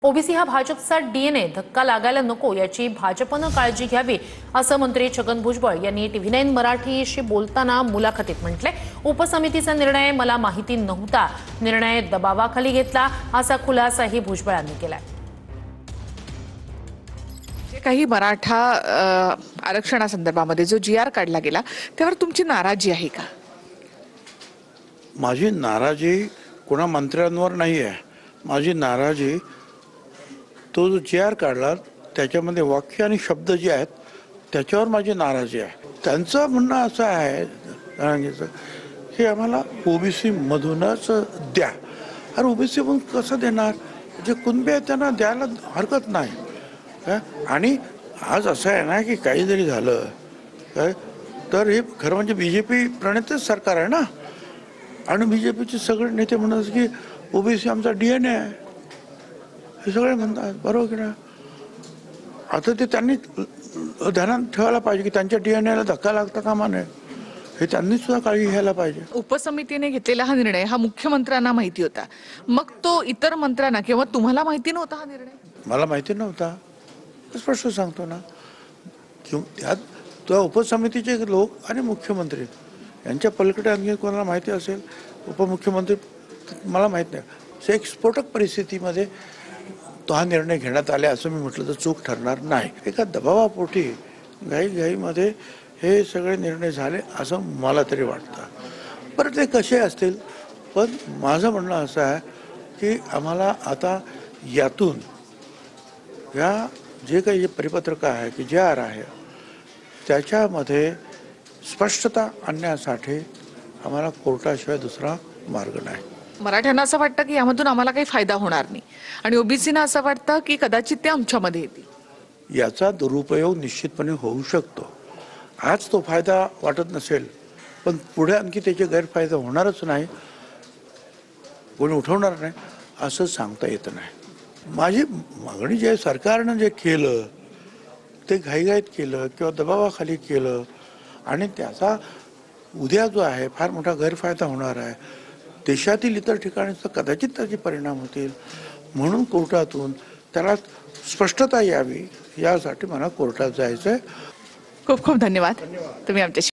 OBC हा भाजपचा DNA धक्का लागायला नको याची भाजपनं काळजी घ्यावी असं मंत्री छगन भुजबळ यांनी TV9 मराठीशी बोलताना मुलाखतीत म्हटले। उपसमितीचा निर्णय मला माहिती नव्हता, निर्णय दबावाखाली घेतला असा खुलासाही भुजबळांनी केलाय। जे काही मराठा आरक्षणासंदर्भामध्ये जो GR काढला गेला त्यावर तुमची नाराजी आहे का? माझी नाराजी कोणा मंत्र्यांवर नाही आहे। माझी नाराजी तो जो GR काढला त्याच्यामध्ये वाक्य आणि शब्द जे आहेत त्याच्यावर माझी नाराजी आहे। त्यांचं म्हणणं असं आहे की आम्हाला ओबीसी मधूनच द्या। अरे ओबीसी मधून कसं देणार? जे कुणबी आहेत त्यांना द्यायला हरकत नाही। आणि आज असं आहे ना की काही जरी झालं तर हे खरं म्हणजे BJP प्रणितच सरकार आहे ना, आणि BJPचे सगळे नेते म्हणतात की ओबीसी आमचा डीएनए आहे, हे सगळे म्हणतात, बरोबर की नाही? आता ते त्यांनी ध्यानात ठेवायला पाहिजे की त्यांच्या डीएनएला धक्का लागता कामा नये, हे त्यांनी सुद्धा काळजी घ्यायला पाहिजे। उपसमितीने घेतलेला हा निर्णय हा मुख्यमंत्र्यांना माहिती होता, मग तो इतर मंत्र्यांना किंवा तुम्हाला माहिती नव्हता हा निर्णय? मला माहिती नव्हता, स्पष्ट सांगतो ना, की त्यात तो उपसमितीचे लोक आणि मुख्यमंत्री यांच्या पलीकडे आणखी कोणाला माहिती असेल? उपमुख्यमंत्री मला माहीत नाही। एक स्फोटक परिस्थितीमध्ये तो हा निर्णय घेण्यात आला असं मी म्हटलं तर चूक ठरणार नाही। एका दबावापोटी घाईमध्ये हे सगळे निर्णय झाले असं मला तरी वाटतं। बरं ते कसे असतील, पण माझं म्हणणं असं आहे की आम्हाला आता यातून या जे काही परिपत्रक आहे की GR आहे त्याच्यामध्ये स्पष्टता आणण्यासाठी आम्हाला कोर्टाशिवाय दुसरा मार्ग नाही। मराठ्यांना असं वाटतं की यामधून आम्हाला काही फायदा होणार नाही आणि ओबीसीना असं वाटतं की कदाचित ते आमच्यामध्ये येतील। याचा दुरुपयोग निश्चितपणे होऊ शकतो। आज तो फायदा वाटत नसेल, पण पुढे आणखी त्याचे गैरफायदा होणारच नाही, कोणी उठवणार नाही असं सांगता येत नाही। माझी मागणी जे सरकारनं जे केलं ते घाईघाईत केलं किंवा दबावाखाली केलं आणि त्याचा उद्या जो आहे फार मोठा गैरफायदा होणार आहे। देशातील इतर ठिकाणी कदाचित त्याचे परिणाम होतील, म्हणून कोर्टातून त्याला स्पष्टता यावी यासाठी मला कोर्टात जायचं आहे। खूप खूप धन्यवाद तुम्ही आमच्याशी